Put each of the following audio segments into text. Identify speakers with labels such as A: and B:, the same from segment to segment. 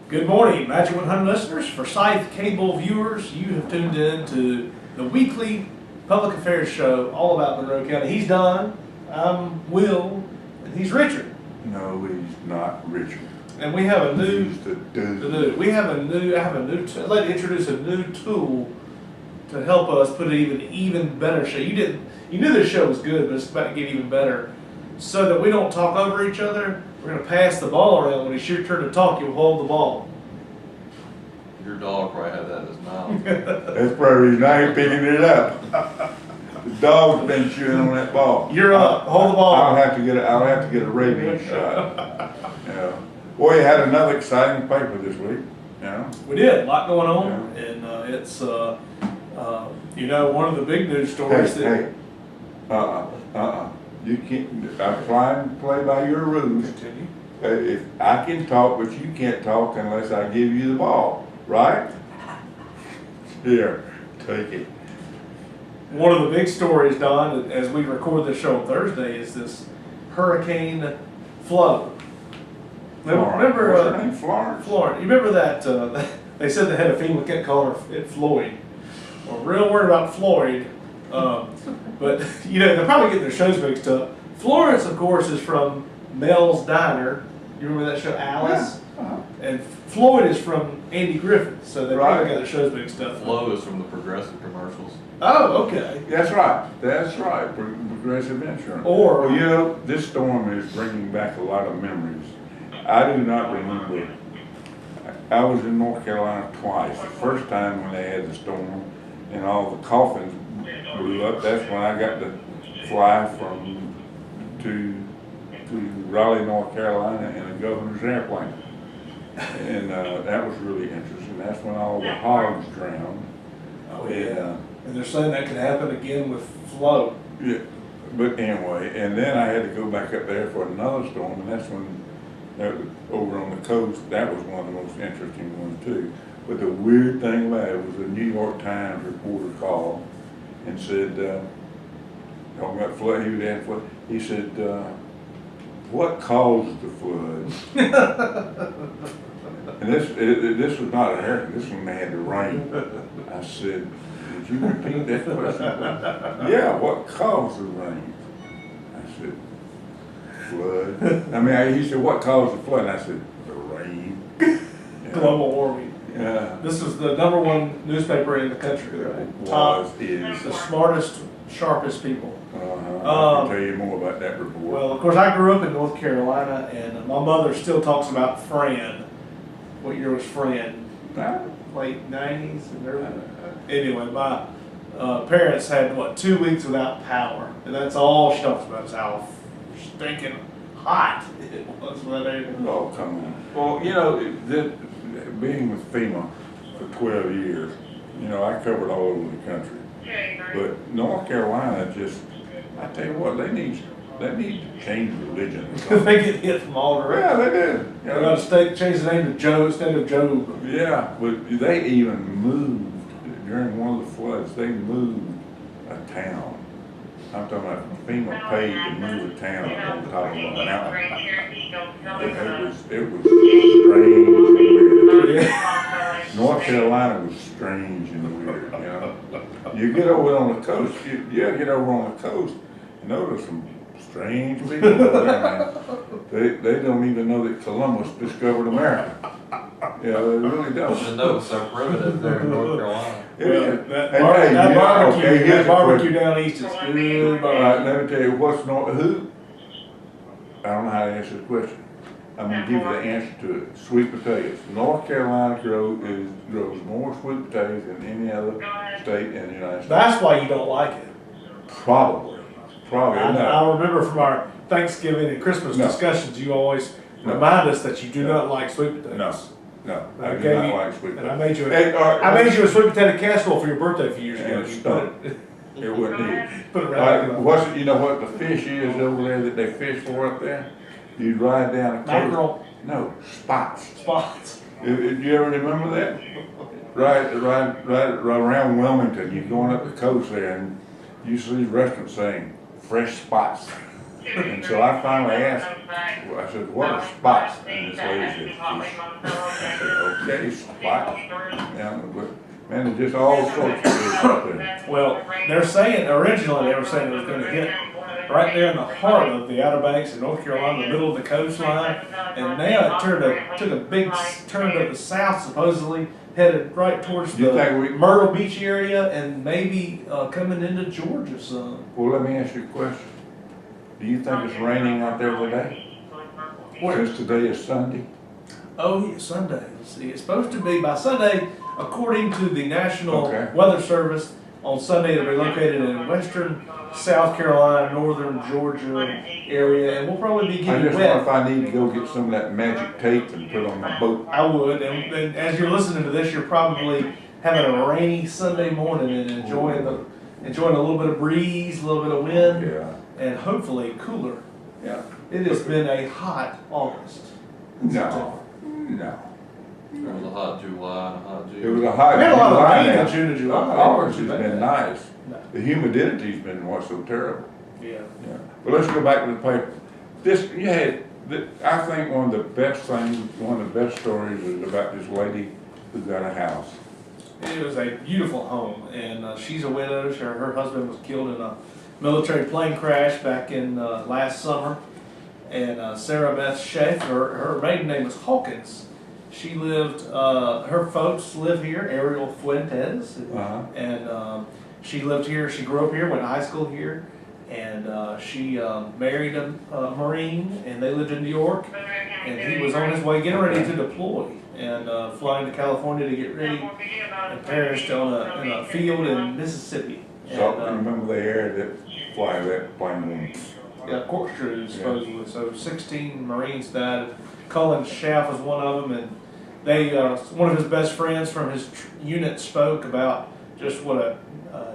A: Good morning, Magic 100 listeners. For Scythe Cable viewers, you have tuned in to the weekly public affairs show all about Monroe County. He's Don, I'm Will, and he's Richard.
B: No, he's not Richard.
A: And we have a new,
B: He's the dude.
A: I have a new, I'd like to introduce a new tool to help us put an even better show. You knew this show was good, but it's about to get even better. So that we don't talk over each other, we're going to pass the ball around. When it's your turn to talk, you'll hold the ball.
C: Your dog probably had that in his mouth.
B: That's probably the reason I ain't picking it up. The dog's been chewing on that ball.
A: You're up. Hold the ball.
B: I'll have to get a rabies shot. Yeah. Boy, you had another exciting paper this week. Yeah.
A: We did. A lot going on, and it's one of the big news stories
B: You can't. I'm trying to play by your rules.
A: Continue.
B: If I can talk, but you can't talk unless I give you the ball, right? Here, take it.
A: One of the big stories, Don, as we record this show on Thursday, is this Hurricane Flo. Remember
B: what's her name? Florence?
A: Florence. You remember that they said the head of FEMA kept calling her Floyd. We're real worried about Floyd. But they're probably getting their shows mixed up. Florence, of course, is from Mel's Diner. You remember that show, Alice?
B: Yeah. Uh-huh.
A: And Floyd is from Andy Griffith, so they probably got their shows mixed up.
C: Flo is from the Progressive commercials.
A: Oh, okay.
B: That's right. Progressive insurance.
A: Or
B: this storm is bringing back a lot of memories. I do not remember. I was in North Carolina twice. The first time when they had the storm and all the coffins blew up, that's when I got to fly to Raleigh, North Carolina in a governor's airplane. And that was really interesting. That's when all the hogs drowned.
A: Oh, yeah. And they're saying that could happen again with Flo.
B: Yeah, but anyway, and then I had to go back up there for another storm, and that's when, over on the coast, that was one of the most interesting ones too. But the weird thing about it was a New York Times reporter called and said, talking about flood, he was asking flood, he said, what caused the flood? And this was not a hurricane, this one they had the rain. I said, did you repeat that question? Yeah, what caused the rain? I said, flood. He said, what caused the flood? And I said, the rain.
A: Global warming.
B: Yeah.
A: This is the #1 newspaper in the country, right?
B: Is
A: the smartest, sharpest people.
B: I can tell you more about that report.
A: Well, of course, I grew up in North Carolina, and my mother still talks about Fran. What year was Fran? Late 90s. Anyway, my parents had 2 weeks without power, and that's all she talks about is how stinking hot it was when they.
B: Oh, come on. Well, being with FEMA for 12 years, I covered all over the country. But North Carolina I tell you what, they need to change religion.
A: They get hit from all directions.
B: Yeah, they did.
A: They got to change the name to Joe instead of Job.
B: Yeah, but they even moved, during one of the floods, they moved a town. I'm talking about FEMA paid to move a town on top of a mountain. It was strange and weird. North Carolina was strange and weird, You get over on the coast, you get over on the coast, and there's some strange people over there, man. They don't even know that Columbus discovered America. Yeah, they really don't.
C: I know it's so primitive there in North Carolina.
A: That barbecue down east is good.
B: All right, let me tell you who. I don't know how to answer the question. I'm going to give you the answer to it. Sweet potatoes. North Carolina grows more sweet potatoes than any other state in the United States.
A: That's why you don't like it.
B: Probably.
A: I remember from our Thanksgiving and Christmas discussions, you always remind us that you do not like sweet potatoes.
B: No, I do not like sweet potatoes.
A: And I made you a sweet potato casserole for your birthday a few years ago.
B: It stunk. It wouldn't eat.
A: Put it right.
B: You know what the fish is over there that they fish for up there? You'd ride down a coast.
A: Mackerel?
B: No, spots.
A: Spots.
B: Did you ever remember that? Right around Wilmington, you're going up the coast there, and you see restaurants saying fresh spots. And so I finally asked, well, I said, what are spots? And this lady said, I said, okay, spots. Yeah, but, man, there's just all sorts of things out there.
A: Well, they're saying, originally they were saying it was gonna hit right there in the heart of the Outer Banks in North Carolina, the middle of the coastline. And now it took a big turn to the south, supposedly headed right towards
B: You
A: the
B: think we-
A: Myrtle Beach area and maybe coming into Georgia some.
B: Well, let me ask you a question. Do you think it's raining out there today? Since today is Sunday?
A: Oh, yeah, Sunday. Let's see, it's supposed to be by Sunday, according to the National
B: Okay.
A: Weather Service. On Sunday, it'll be located in western South Carolina, northern Georgia area, and we'll probably be
B: I
A: getting
B: just wonder
A: wet.
B: if I need to go get some of that magic tape and put on my boat.
A: I would, and as you're listening to this, you're probably having a rainy Sunday morning and enjoying a little bit of breeze, a little bit of wind,
B: Yeah.
A: and hopefully cooler. Yeah, it has been a hot August.
B: No,
C: There was a hot July and a hot
B: it
C: June.
B: was a hot
A: We had a lot of
B: July
A: rain
B: now.
A: in June and July.
B: August has been nice.
A: No.
B: The humidity's been what's so terrible.
A: Yeah.
B: Yeah. But let's go back to the paper. This, you had, I think one of the best things, one of the best stories is about this lady who got a house.
A: It was a beautiful home, and she's a widow. Her husband was killed in a military plane crash back in last summer. And Sarah Beth Schaefer, her maiden name was Hawkins. She lived, her folks live here, Ariel Fuentes,
B: Uh-huh.
A: and she lived here. She grew up here, went to high school here, and she married a Marine, and they lived in New York. And he was on his way, getting ready to deploy, and flying to California to get ready, and perished in a field in Mississippi.
B: So,
A: And,
B: remember they aired that fly that plane once.
A: yeah, corkscrews supposedly. So 16 Marines died. Cullen Schaff was one of them, and they one of his best friends from his unit spoke about just what a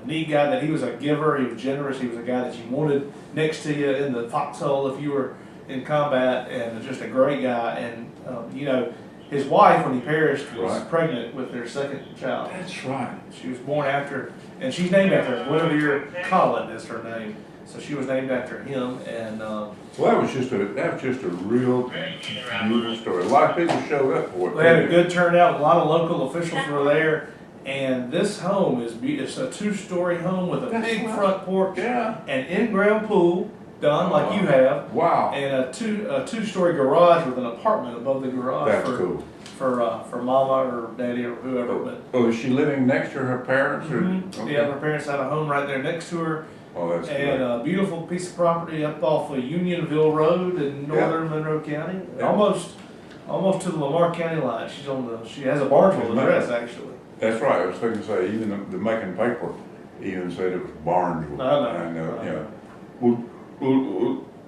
A: neat guy that he was. A giver, he was generous, he was a guy that you wanted next to you in the foxhole if you were in combat, and just a great guy. And you know, his wife, when he perished, was
B: Right.
A: pregnant with their second child.
B: That's right.
A: She was born after, and she's named after him. Guinevere Cullen is her name. So she was named after him, and
B: Well, that was just a real beautiful story. A lot of people showed up for it.
A: they had a good turnout. A lot of local officials were there, and this home it's a two-story home with a
B: That's
A: big
B: right.
A: front porch,
B: Yeah.
A: an in-ground pool done like you have,
B: Wow.
A: and a two-story garage with an apartment above the garage
B: That's cool.
A: for mama or daddy or whoever. But
B: Oh, is she living next to her parents or? Okay.
A: yeah, her parents had a home right there next to her.
B: Oh, that's
A: And
B: great.
A: a beautiful piece of property up off of Unionville Road in northern Monroe County,
B: Yeah.
A: almost to the Lamar County line. She has a Barnesville address actually.
B: That's right. I was thinking to say, even the making paper even said it was Barnesville.
A: I know.
B: Yeah. Well,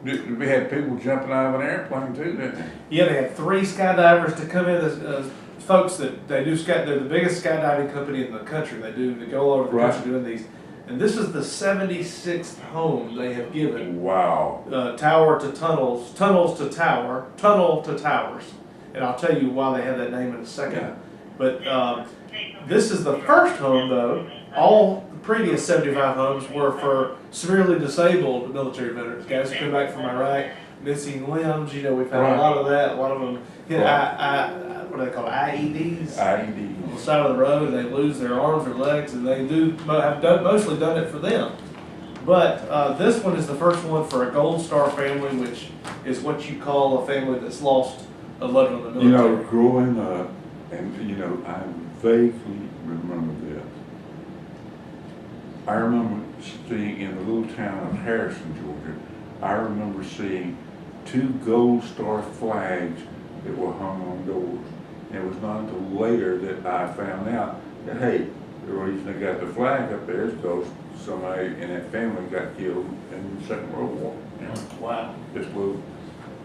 B: we had people jumping out of an airplane too, didn't they?
A: Yeah, they had 3 skydivers to come in. Folks that they do they're the biggest skydiving company in the country. They go all over the
B: Right.
A: country doing these. And this is the 76th home they have given.
B: Wow.
A: Tower to tunnels, tunnels to tower, tunnel to towers. And I'll tell you why they have that name in a second.
B: Yeah.
A: But this is the first home, though. All the previous 75 homes were for severely disabled military veterans, guys who come back from Iraq, missing limbs. You know, we found
B: Right.
A: a lot of that. A lot of them hit
B: Right.
A: what do they call it? IEDs on
B: IED.
A: the side of the road, and they lose their arms or legs, and they mostly done it for them. But this one is the first one for a Gold Star family, which is what you call a family that's lost a loved one in the
B: You
A: military.
B: know, growing up, and I vaguely remember this. I remember seeing in the little town of Harrison, Georgia, I remember seeing 2 Gold Star flags that were hung on doors. And it was not until later that I found out that, hey, the reason they got the flag up there is because somebody in that family got killed in the Second World War. You know,
A: Wow.
B: just a little.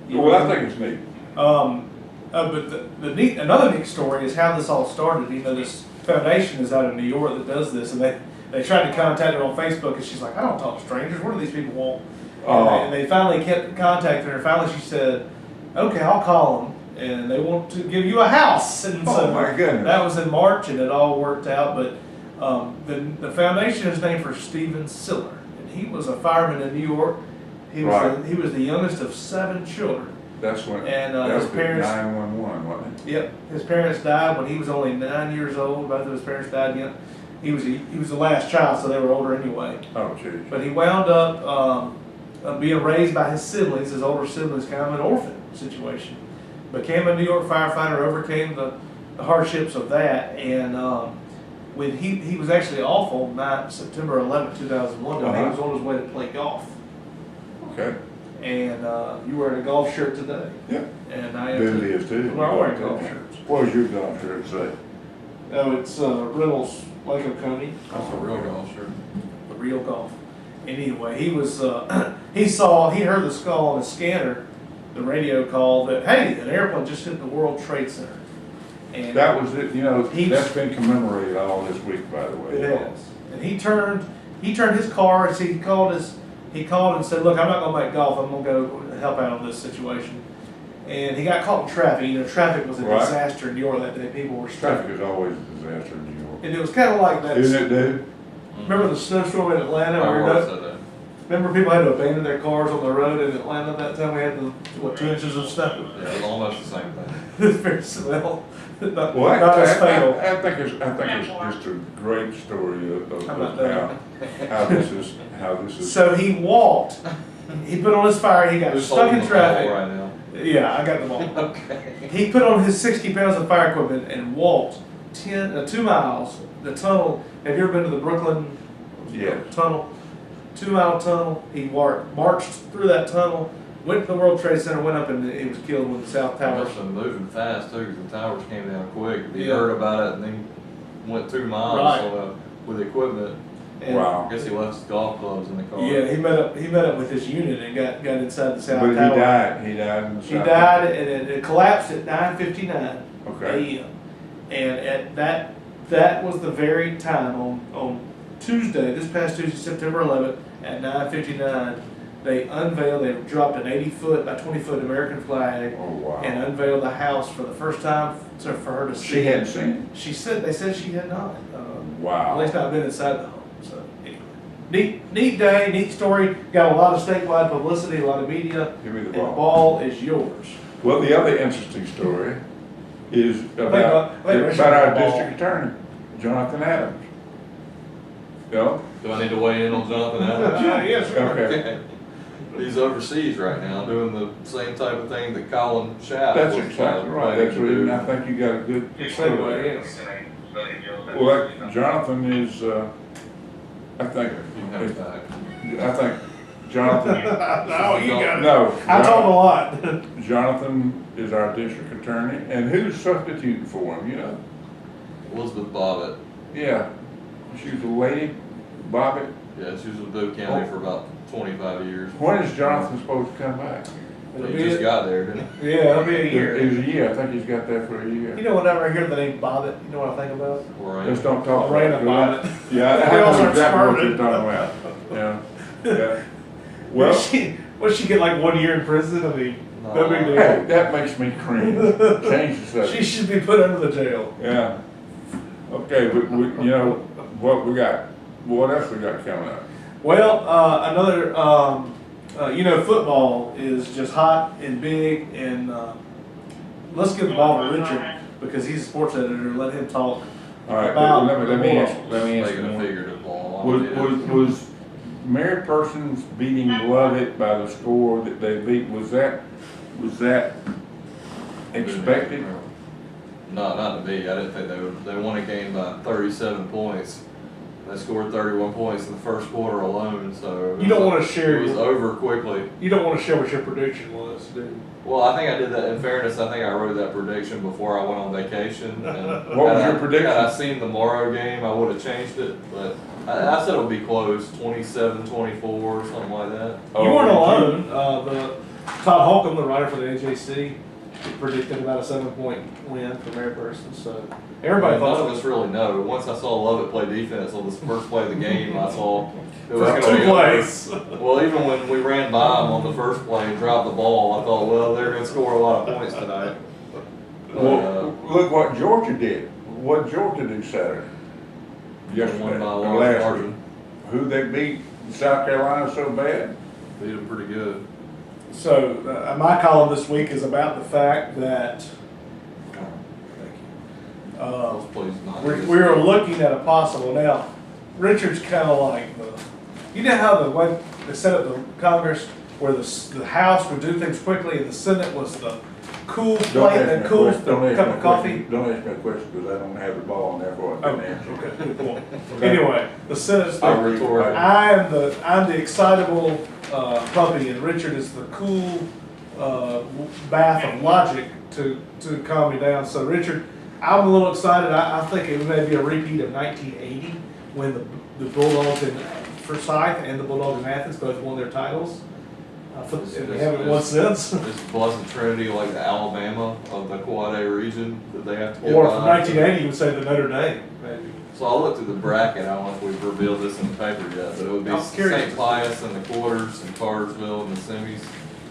B: Well, I think it's neat.
A: But another neat story is how this all started. You know, this foundation is out of New York that does this, and they tried to contact her on Facebook, and she's like, I don't talk to strangers. What do these people want? And they finally kept contacting her. Finally, she said, okay, I'll call them, and they want to give you a house. And
B: Oh,
A: so
B: my goodness.
A: that was in March, and it all worked out. But the foundation is named for Stephen Siller, and he was a fireman in New York.
B: Right.
A: He was the youngest of 7 children.
B: That's when,
A: And,
B: that
A: his
B: was
A: parents-
B: 911, wasn't it?
A: Yep, his parents died when he was only 9 years old. Both of his parents died young. He was the last child, so they were older anyway.
B: Oh, jeez.
A: But he wound up being raised by his siblings, his older siblings, kind of an orphan situation. Became a New York firefighter, overcame the hardships of that, and when he was actually off on September 11th, 2001, he was on his way to play golf.
B: Okay.
A: And you wearing a golf shirt today.
B: Yeah.
A: And I am
B: Billy is too.
A: We're all wearing golf shirts.
B: What was your golf shirt say?
A: Oh, it's Reynolds Lake Oconee.
C: That's a real golf shirt.
A: The real golf. Anyway, he was he heard the call on his scanner, the radio call that, hey, an airplane just hit the World Trade Center. And
B: That was it,
A: He's-
B: that's been commemorated all this week, by the way.
A: it has. And he turned his car and he called and said, look, I'm not gonna make golf, I'm gonna go help out on this situation. And he got caught in traffic. Traffic was a
B: Right.
A: disaster in New York that day. People were stuck.
B: Traffic is always a disaster in New York.
A: And it was kind of like that.
B: Isn't it, dude?
A: Remember the snowstorm in Atlanta?
C: I
A: where
C: always
A: no-
C: said that.
A: Remember people had to abandon their cars on the road in Atlanta that time? We had 2 inches of snow.
C: Yeah, it was almost the same thing.
A: It's very swell. Not,
B: Well,
A: not as fatal.
B: I think it's just a great story of
A: How about that?
B: how this is.
A: So he walked. He put on his fire. He got
C: Who's
A: stuck
C: holding
A: in
C: the
A: traffic.
C: ball right now?
A: Yeah, I got them all.
C: Okay.
A: He put on his 60 pounds of fire equipment and walked 2 miles. The tunnel. Have you ever been to the Brooklyn
B: Yes.
A: tunnel? 2-mile tunnel. He marched through that tunnel, went to the World Trade Center, went up, and he was killed when the South
C: They
A: Tower.
C: must have been moving fast too, 'cause the towers came down quick. He
A: Yeah.
C: heard about it and then went 2 miles
A: Right.
C: with equipment.
A: And
B: Wow.
C: I guess he left his golf clubs in the car.
A: Yeah, he met up with his unit and got inside the South
B: But
A: Tower.
B: he died in the
A: He
B: South
A: died,
B: Tower.
A: and it collapsed at 9:59
B: Okay.
A: a.m. And at that was the very time on Tuesday, this past Tuesday, September 11th, at 9:59, they dropped an 80-foot by 20-foot American flag
B: Oh, wow.
A: and unveiled the house for the first time for her to see.
B: She hadn't seen
A: They said she had not.
B: it? Wow.
A: At least not been inside the home. So anyway, neat day, neat story. Got a lot of statewide publicity, a lot of media.
B: Give me the
A: And
B: ball.
A: the ball is yours.
B: Well, the other interesting story is about
A: wait,
B: our
A: ball.
B: district attorney, Jonathan Adams. No?
C: Do I need to weigh in on Jonathan Adams?
A: Yeah, yeah, sure.
B: Okay.
C: He's overseas right now doing the same type of thing that Colin Schaff
B: That's
C: was
B: exactly right.
C: planning
B: That's
C: to
B: what,
C: do.
B: I think you got a good story.
A: Segue, yes.
B: Well, Jonathan is, I think,
C: You can have it back.
B: I think Jonathan,
A: No, you got it.
B: no.
A: I talk a lot.
B: Jonathan is our district attorney, and who's substituting for him,
C: Elizabeth Bobbitt.
B: Yeah, she's a lady, Bobby.
C: Yeah, she was with Boone County for about 25 years.
B: When is Jonathan supposed to come back?
C: He just got there, didn't he?
A: Yeah, it'll be a year.
B: It was a year, I think he's got that for a year.
A: You know, whenever I hear the name Bobbitt, you know what I think about?
C: Right.
B: Just don't talk
A: Lorena
B: about it.
A: Bobbitt.
B: Yeah,
A: We
B: I
A: all
B: know
A: start
B: exactly what
A: squirming.
B: you're talking about. Yeah.
A: Well,
B: Well,
A: what she get like 1 year in prison? I mean, no big deal.
B: hey, that makes me cringe. Change the
A: She
B: subject.
A: should be put under the jail.
B: Yeah. Okay, but what we got? What else we got coming up?
A: Well, another, football is just hot and big, and let's give the ball to Richard because he's a sports editor. Let him talk.
B: All right,
A: About
B: let me
A: the
B: ask
C: Making a
B: you.
C: figurative ball.
B: Was Mary Persons beating Lovett by the score that they beat, was that expected?
C: Not to me. I didn't think they won a game by 37 points. They scored 31 points in the first quarter alone, so
A: You don't want to share.
C: it was over quickly.
A: You don't want to share what your prediction was, do you?
C: Well, I think I did that. In fairness, I think I wrote that prediction before I went on vacation. And
B: What was
C: had
B: your
C: I-
B: prediction?
C: Had I seen the Monroe game, I would have changed it. But I said it would be close, 27-24, something like that.
A: You weren't alone. Todd Holcomb, the writer for the AJC, predicted about a 7-point win for Mary Persons. So everybody
C: None
A: thought
C: of us really know. Once I saw Lovett play defense on the first play of the game, I saw it was
A: for
C: going to
A: 2
C: be over.
A: plays.
C: Well, even when we ran by them on the first play and dropped the ball, I thought, well, they're going to score a lot of points tonight. But,
B: Well, look what Georgia did. What did Georgia do Saturday?
C: won
B: Yesterday,
C: by a
B: or
C: large
B: last
C: margin.
B: week. Who they beat South Carolina so bad?
C: Beat them pretty good.
A: So, my column this week is about the fact that,
C: Let's please not.
A: we are looking at a possible, now, Richard's kind of like you know how when they set up the Congress where the House would do things quickly and the Senate was the cool plate that cools the cup of coffee?
B: Don't ask me a question because I don't have the ball in there for it.
A: Oh, okay, good point. Anyway, the Senate's
C: I'll
A: the,
C: retort.
A: I'm the excitable puppy, and Richard is the cool bath of logic to calm me down. So Richard, I'm a little excited. I think it may be a repeat of 1980 when the Bulldogs in Forsyth and the Bulldogs in Athens both won their titles. We haven't won since.
C: This Blessed Trinity, like the Alabama of the Quad A region, that they have to get
A: Or
C: by.
A: from 1980, you would say the Notre Dame, maybe.
C: So I looked at the bracket. I don't know if we've revealed this in the paper yet, but it would be
A: I'm curious.
C: St. Pius in the quarters and Cartersville in the semis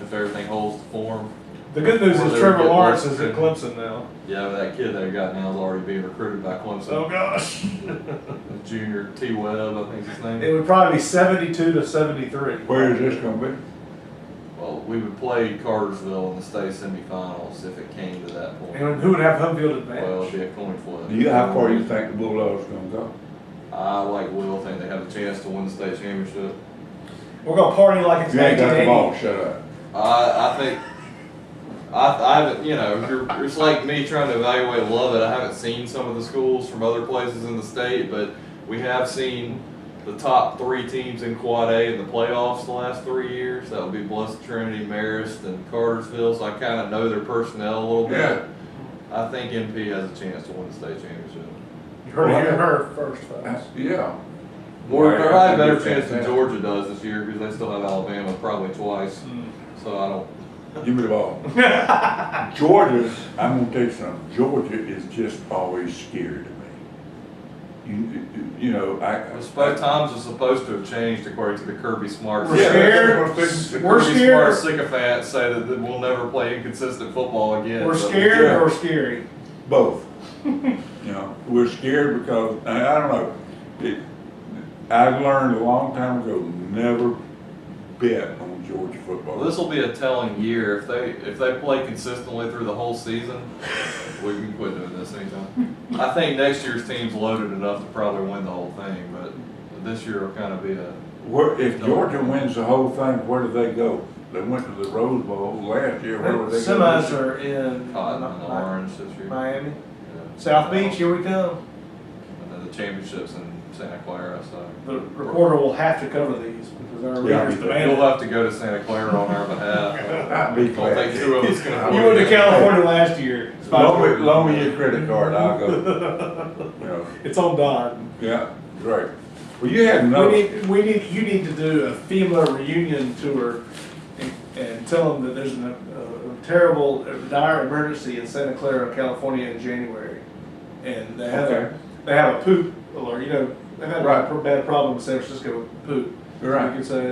C: if everything holds to form.
A: The good news
C: Or
A: is
C: they
A: Trevor
C: would get
A: Lawrence
C: Blessed
A: is at
C: Trinity.
A: Clemson now.
C: Yeah, but that kid they got now is already being recruited by Clemson.
A: Oh gosh.
C: Junior T. Webb, I think is his name.
A: It would probably be 72 to 73.
B: Where is this gonna be?
C: Well, we would play Cartersville in the state semifinals if it came to that point.
A: And who would have home field
C: Well, it'd
A: advantage?
C: be a coin flip.
B: Do you, how far you think the Bulldogs gonna go?
C: I Will think they have a chance to win the state championship.
A: We're gonna party like it's
B: You ain't got the
A: 1980.
B: ball, shut up.
C: I think I haven't, it's like me trying to evaluate Lovett. I haven't seen some of the schools from other places in the state, but we have seen the top 3 teams in Quad A in the playoffs the last 3 years. That would be Blessed Trinity, Marist, and Cartersville. So I kind of know their personnel a little bit.
B: Yeah.
C: I think MP has a chance to win the state championship.
A: You heard it here her first, folks.
B: Yeah.
C: More,
B: Right,
C: they probably have a better
B: that'd be
C: chance than
B: fantastic.
C: Georgia does this year because they still have Alabama probably twice. So I don't.
B: Give me the ball. Georgia, I'm gonna tell you something, Georgia is just always scared of me. You know,
C: Times are supposed to have changed according to the Kirby Smart.
A: We're scared. We're
C: Kirby
A: scared.
C: Smart sycophants say that we'll never play inconsistent football again.
A: We're
C: So-
A: scared
B: Yeah.
A: or scary?
B: Both. You know, we're scared because, I don't know, I learned a long time ago, never bet on Georgia football.
C: Well, this will be a telling year if they play consistently through the whole season. We can quit doing this anytime. I think next year's team's loaded enough to probably win the whole thing, but this year will kind of be a.
B: If Georgia wins the whole thing, where do they go? They went to the Rose Bowl last year, where would they go?
A: Semis are in
C: Cotton and orange this year.
A: Miami.
C: Yeah.
A: South Beach, here we come.
C: And then the championships in Santa Clara, so.
A: The reporter will have to cover these because our
B: Yeah.
A: readers demand
C: You'll
A: it.
C: have to go to Santa Clara on our behalf.
B: I'd be
C: I don't think 2 of us can afford
A: You went to
C: it.
A: California last year. It's
B: Loan me your credit card, I'll go. You know,
A: It's on Don.
B: yeah, great. Well, you had another.
A: You need to do a FEMA reunion tour and tell them that there's a terrible, dire emergency in Santa Clara, California in January. And they have a poop alert, they've had
B: Right.
A: a bad problem in San Francisco with poop.
B: Right.
A: You can say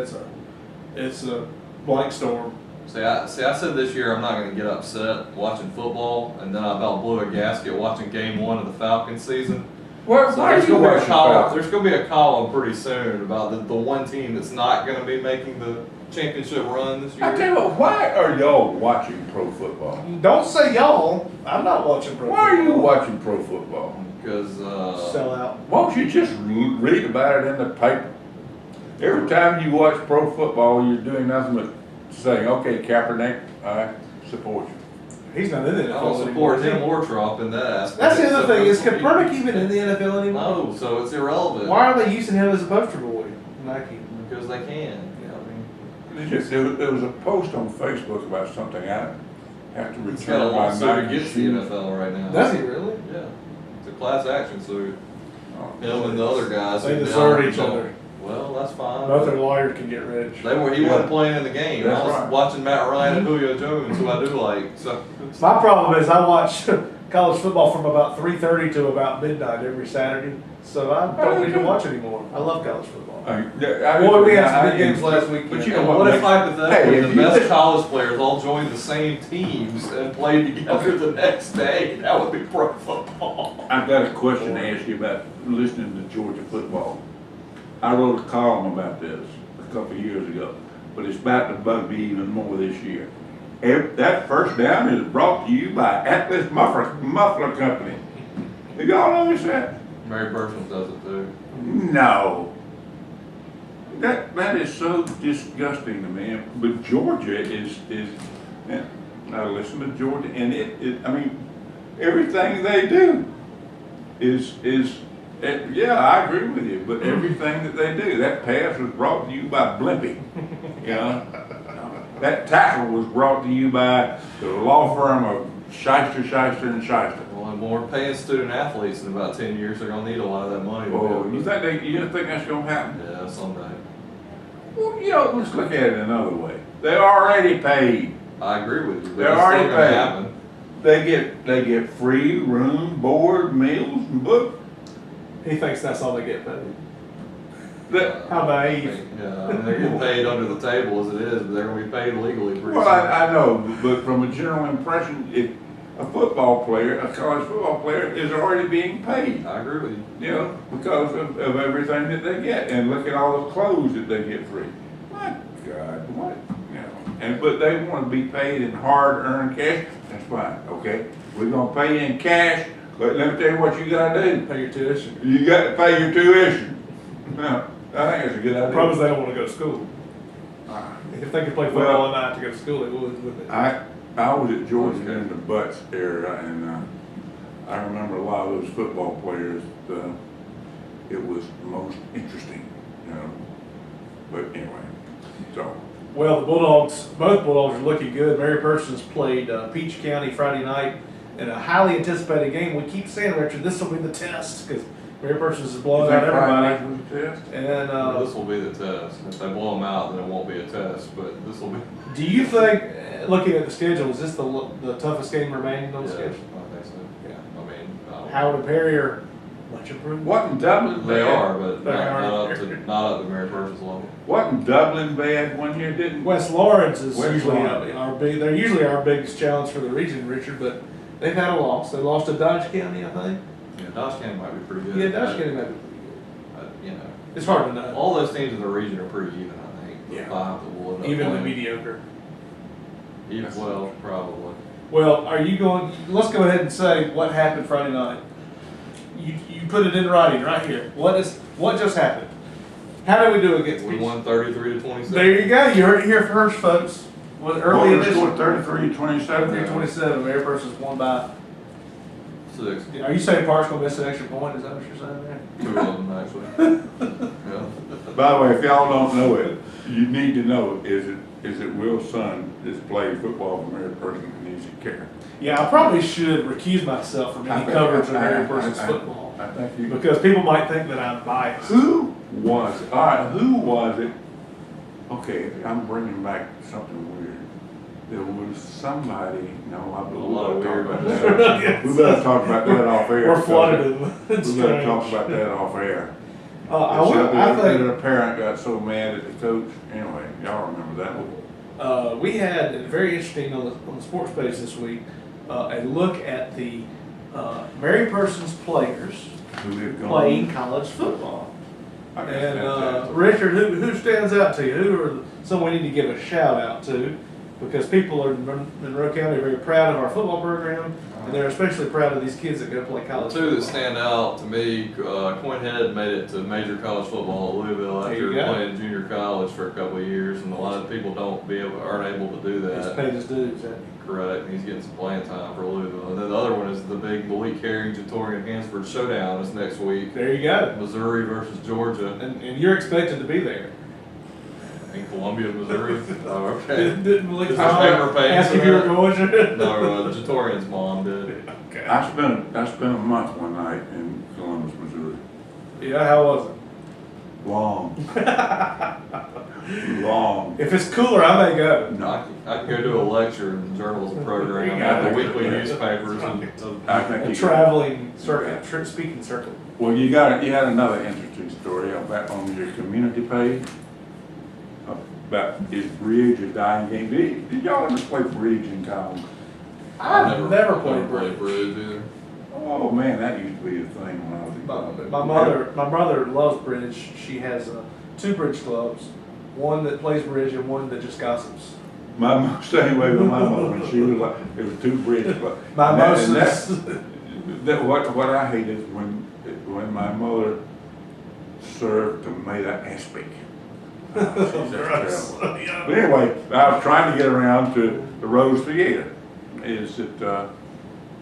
A: it's a blank storm.
C: See, I said this year I'm not going to get upset watching football, and then I about blew a gasket watching Game 1 of the Falcons season.
B: Why
C: So
B: are
C: there's
B: you
C: going to be a
B: watching
C: column.
B: Falcons?
C: There's going to be a column pretty soon about the one team that's not going to be making the championship run this
B: I
C: year.
B: tell you what, why are y'all watching pro football?
A: Don't say y'all. I'm not watching pro
B: Why are you
A: football.
B: watching pro football?
C: Because
A: Sell out.
B: Why don't you just read about it in the paper? Every time you watch pro football, you're doing nothing but saying, okay, Kaepernick, I support you.
A: He's not in the
C: I
A: NFL
C: don't support
A: anymore.
C: him or Trump in that aspect.
A: That's the other thing. Is
C: So-
A: Kaepernick even in the NFL anymore?
C: No, so it's irrelevant.
A: Why are they using him as a poster boy? Nike.
C: Because they can.
B: There was a post on Facebook about something. I have to
C: He's got a
B: return my
C: lawsuit
B: Nike
C: against the
B: shoes.
C: NFL right now.
A: Does he really?
C: Yeah. It's a class action suit.
B: Oh,
C: Him and the other guys.
A: They
C: who
A: desert
C: down-
A: each other.
C: Well, that's fine.
A: Both their lawyers can get rich.
C: He wasn't playing in the game.
B: That's
C: I was
B: right.
C: watching Matt Ryan and Julio Jones, who I do like. So
A: My problem is I watch college football from about 3:30 to about midnight every Saturday, so I don't need to watch anymore. I love college football. Boy, we had some big games last week.
B: But you
C: And
B: know
C: what if
B: makes-
C: hypothetically
B: Hey,
C: the
B: if you
C: best
B: think-
C: college players all joined the same teams and played together the next day? That would be pro football.
B: I've got a question to ask you about listening to Georgia football. I wrote a column about this a couple of years ago. but it's about to bug me even more this year. That first down is brought to you by Atlas Muffler Company. Do y'all notice that?
C: Mary Burchell's does it too.
B: No. That is so disgusting to me. But Georgia is and I listen to Georgia, and I mean, everything they do is yeah, I agree with you, but everything that they do, that pass was brought to you by Blimpie, you know? That tackle was brought to you by the law firm of Shyster, and Shyster.
C: Well, and when we're paying student athletes in about 10 years, they're gonna need a lot of that money. to be able
B: Oh,
C: to-
B: you think that's gonna happen?
C: Yeah, someday.
B: Well, you know, let's look at it another way. They're already paid.
C: I agree with you, but
B: They're
C: it's
B: already
C: still gonna
B: paid.
C: happen.
B: They get free room, board, meals, and book.
A: He thinks that's all they get paid. How
C: I
A: naive.
C: mean, yeah, I mean, they're getting paid under the table as it is, but they're gonna be paid legally pretty
B: Well,
C: soon.
B: I know, but from a general impression, a football player, a college football player is already being paid,
C: I agree with you.
B: you know, because of everything that they get. And look at all the clothes that they get free. My God, what, you know, but they want to be paid in hard-earned cash, that's fine, okay? We're gonna pay you in cash, but let me tell you what you gotta do.
A: Pay your tuition.
B: You got to pay your tuition. No, I think it's a good
A: The
B: idea.
A: problem is they don't want to go to school. If they could play football
B: Well,
A: at night to go to school, they would, wouldn't they?
B: I was at Georgia in the Butts era, and I remember a lot of those football players. It was most interesting, you know. But anyway, so
A: Well, both Bulldogs are looking good. Mary Persons played Peach County Friday night in a highly anticipated game. We keep saying, Richard, this will be the test because Mary Persons is blowing out everybody. And
C: Well, this will be the test. If they blow them out, then it won't be a test, but this will be.
A: do you think, looking at the schedule, is this the toughest game remaining on the
C: Yeah,
A: schedule?
C: I think so.
A: Yeah.
C: I mean,
A: Howard and Perry are much improved.
B: what in Dublin?
C: they
B: bad?
C: are, but
A: They are.
C: not up to Mary Persons level.
B: What in Dublin bad one year didn't?
A: West Lawrence is
B: West
A: usually
B: Lawrence.
A: they're usually our biggest challenge for the region, Richard, but they've had a loss. They lost to Dodge County, I think.
C: Yeah, Dodge County might be pretty good.
A: Yeah, Dodge County might be pretty
C: You know,
A: good. It's hard to know.
C: all those teams in the region are pretty even, I think. The
A: Yeah.
C: five that will end up
A: Even the
C: playing.
A: mediocre.
C: Well, probably.
A: Well, are you going, let's go ahead and say what happened Friday night. You put it in writing right here. What just happened? How did we do against
C: We
A: Peach?
C: won 33-27.
A: There you go. You heard it here first, folks. What early
B: Boulder
A: edition?
B: scored 33-27.
A: 27. Mary Persons won by.
C: 6.
A: Are you saying Park's gonna miss an extra point? Is that what you're saying there?
C: 2 of them, actually. Yeah.
B: By the way, if y'all don't know it, you need to know is it Will's son that's played football for Mary Persons and needs care.
A: Yeah, I probably should recuse myself from any coverage of Mary Persons football
B: I think you.
A: because people might think that I'm biased.
B: Who was it? All right, who was it? Okay, I'm bringing back something weird. There was somebody. No, I
C: A lot of weird
B: about
C: ones.
B: that.
A: Yes.
B: We better talk about that off air.
A: We're flooded in
B: We better talk about that off air.
A: I think
B: The parent got so mad at the coach. Anyway, y'all remember that one?
A: we had very interesting on the sports page this week a look at the Mary Persons players
B: Who had gone?
A: playing college football.
B: I guess
A: And
B: that's it.
A: Richard, who stands out to you? Who are some we need to give a shout out to? Because people in Monroe County are very proud of our football program, and they're especially proud of these kids that go play college
C: Two that
A: football.
C: stand out to me, Quinn Head made it to major college football at Louisville
A: There
C: after
A: you go.
C: playing junior college for a couple of years, and a lot of people aren't able to do
A: He's
C: that.
A: paid his dues.
C: Correct, and he's getting some playing time for Louisville. And then the other one is the big Malik Carrington, Torian Hansford showdown is next week.
A: There you go.
C: Missouri versus Georgia
A: And you're expected to be there.
C: in Columbia, Missouri. Oh, okay.
A: Didn't Malik
C: Is there paper pay
A: ask
C: for
A: if you were
C: that?
A: going?
C: No, Jatorian's mom did.
A: Okay.
B: I spent a month one night in Columbus, Missouri.
A: Yeah, how was it?
B: Long. Long.
A: If it's cooler, I may go.
C: I can go do a lecture in the journalism program
A: Yeah.
C: at the weekly newspapers.
B: I think
A: A
B: you-
A: traveling circuit, speaking circuit.
B: Well, you had another interesting story about on your community page about is bridge a dying game. Did y'all ever play bridge in college?
A: I've never played bridge.
C: bridge either.
B: Oh man, that used to be a thing when I was in college.
A: My mother loves bridge. She has 2 bridge clubs, one that plays bridge and one that just gossips.
B: My mom, same way with my mom, when she was like, it was two bridge, but.
A: Mimosas.
B: What I hate is when my mother served tomato aspic. She's
A: Gross.
B: terrible.
A: Yeah.
B: But anyway, I was trying to get around to the Rose Theater. Is it,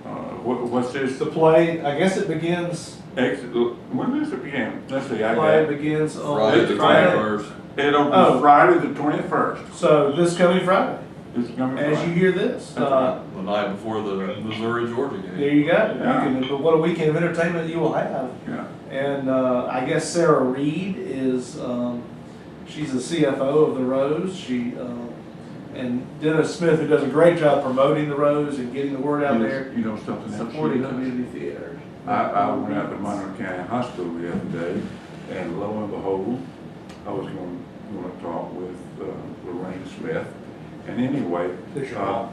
B: what's this?
A: The play, I guess it begins,
B: When does it begin? Let's see, I
A: play
B: got it.
A: begins on
C: Friday the
A: Friday.
C: 21st.
B: It opens
A: Oh.
B: Friday the 21st.
A: So this coming Friday,
B: It's coming
A: as you
B: Friday.
A: hear this.
B: That's right.
C: The night before the Missouri-Georgia game.
A: There you go.
B: Yeah.
A: You can, but what a weekend of entertainment you will have.
B: Yeah.
A: And I guess Sarah Reed is, she's the CFO of the Rose. And Dennis Smith, who does a great job promoting the Rose and getting the word out there,
B: You know something else she
A: supporting
B: does?
A: community theater.
B: I went out to Monroe County Hospital the other day, and lo and behold, I was going to talk with Lorraine Smith. And anyway,
A: There's your mom.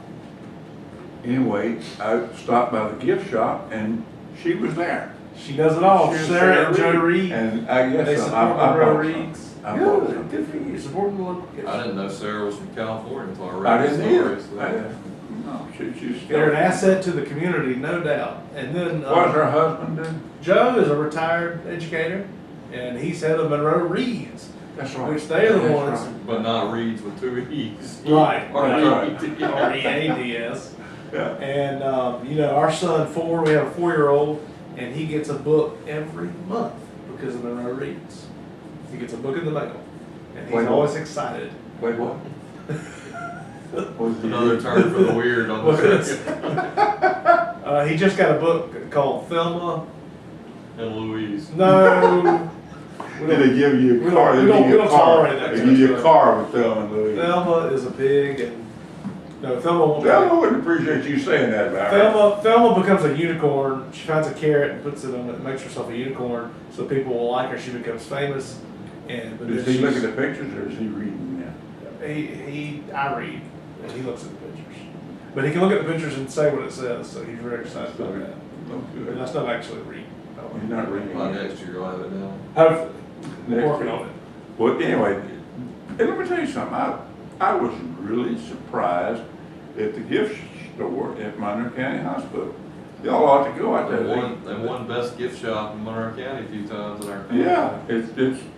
B: I stopped by the gift shop, and she was there.
A: She does it all.
B: She was
A: Sarah and
B: there.
A: Joe Reed.
B: And I guess
A: They
B: I
A: support
B: bought
A: Monroe
B: some.
A: Reeds.
B: I bought
A: Good,
B: some.
A: good for you. Supporting the local kids.
C: I didn't know Sarah was from California until I read
B: I
C: the
B: didn't either.
C: stories.
B: No, she's.
A: They're an asset to the community, no doubt. And then
B: What's her husband do?
A: Joe is a retired educator, and he's head of Monroe Reeds,
B: That's right.
A: which they're the
B: That's
A: ones.
B: right.
C: But not Reeds with two E's.
A: Right,
C: R-E-E-D.
A: R-E-A-D-S.
B: Yeah.
A: And, our son, 4, we have a 4-year-old, and he gets a book every month because of Monroe Reeds. He gets a book in the mail, and he's
B: Wait, what?
A: always excited.
B: Wait, what?
C: Another term for the weird on the circuit.
A: He just got a book called Thelma.
C: And Louise.
A: No. we
B: Did
A: don't-
B: they give you
A: we
B: a
A: don't-
B: car?
A: we
B: They
A: don't-
B: give
A: we
B: you a
A: don't
B: car.
A: tolerate that
B: They
A: kind
B: give you
A: of
B: a
A: stuff.
B: car with Thelma and Louise.
A: Thelma is a pig, and no, Thelma won't.
B: Thelma wouldn't appreciate you saying that about her.
A: Thelma becomes a unicorn. She finds a carrot and puts it on it, makes herself a unicorn, so people will like her. She becomes famous. But
B: Does
A: then
B: he look at
A: she's-
B: the pictures or is he reading them?
A: I read, and he looks at the pictures. But he can look at the pictures and say what it says, so he's very excited about that.
B: Oh,
A: But
B: good.
A: that's not actually reading.
B: He's not reading.
C: By next year, you'll have it down.
A: Hopefully,
B: Next
A: working
B: year.
A: on it.
B: Well, anyway, and let me tell you something. I was really surprised at the gift store at Monroe County Hospital. Y'all ought to go out there.
C: They won best gift shop in Monroe County a few times in our county.
B: Yeah, it's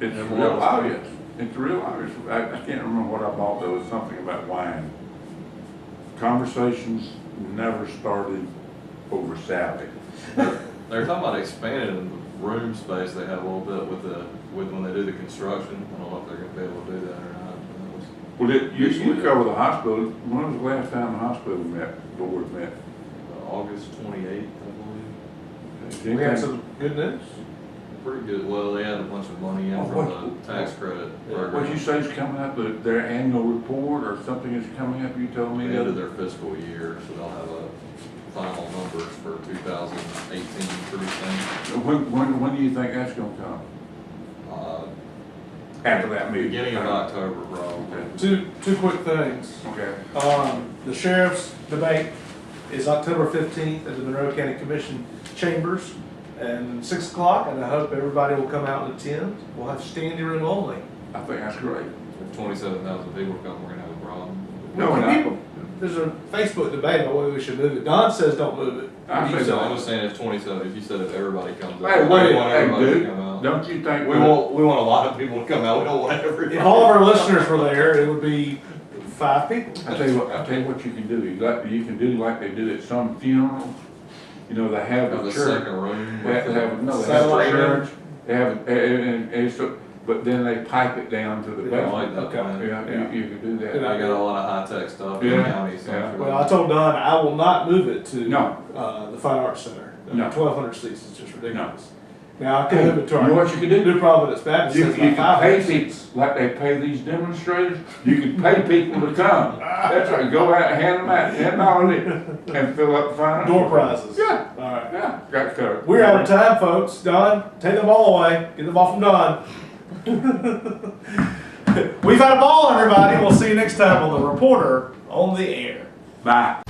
C: Never
B: real
C: was.
B: obvious. It's real obvious. I can't remember what I bought. There was something about wine. Conversations never started over salad.
C: They're talking about expanding the room space they have a little bit with when they do the construction. I don't know if they're gonna be able to do that or not. That was
B: Well, you cover the hospital. When was the last time the hospital board met?
C: August 28th, I believe.
B: Is
A: We have
B: anything-
A: some good news.
C: Pretty good. Well, they had a bunch of money in
B: Oh,
C: from
B: what-
C: the tax credit program.
B: What'd you say is coming up, their annual report or something is coming up, you told me?
C: The end of their fiscal year, so they'll have a final numbers for 2018 pretty soon.
B: When do you think that's gonna come? After that meeting?
C: Beginning of October, probably.
A: Two quick things.
B: Okay.
A: The sheriff's debate is October 15th at the Monroe County Commission chambers and 6 o'clock, and I hope everybody will come out and attend. We'll have standing room only.
B: I think that's great.
C: If 27,000 people come, we're gonna have a problem.
B: No, we're not.
A: There's a Facebook debate about whether we should move it. Don says don't move it.
B: I
A: What do you
B: say
C: So
A: say?
C: I'm just saying if 27, if you said if everybody comes out.
B: Hey,
C: we
B: wait,
C: want
B: hey,
C: everybody to
B: dude,
C: come out.
B: don't you think?
C: We want a lot of people to come out, we don't want everybody.
A: If all of our listeners were there, it would be 5 people.
B: I tell you what you can do. You can do like they do at some funerals. You know, they have
C: Have
B: the
C: a
B: church.
C: second room.
B: They have, no, they have
A: Satellite
B: the
A: room.
B: church. They have, and so, but then they pipe it down to the
C: I
B: basement.
C: like that
A: Okay.
C: plan.
B: Yeah, you can do that.
A: Yeah.
C: I got a lot of high-tech stuff in the
B: Yeah,
C: county, so.
B: yeah.
A: Well, I told Don I will not move it to
B: No.
A: the Fine Arts Center.
B: No.
A: 1,200 seats is just ridiculous. Now, I could move it to
B: You
A: our
B: know what you can do?
A: New Providence Baptist.
B: You
A: It's
B: can
A: about
B: pay
A: 500
B: people,
A: seats.
B: like they pay these demonstrators, you can pay people to come. That's right, go out and hand them out, $10 and fill up the fine.
A: Door prizes.
B: Yeah,
A: All right.
B: yeah, got covered.
A: We're out of time, folks. Don, take the ball away. Get the ball from Don. We've had a ball, everybody. We'll see you next time on The Reporter on the Air.
B: Bye.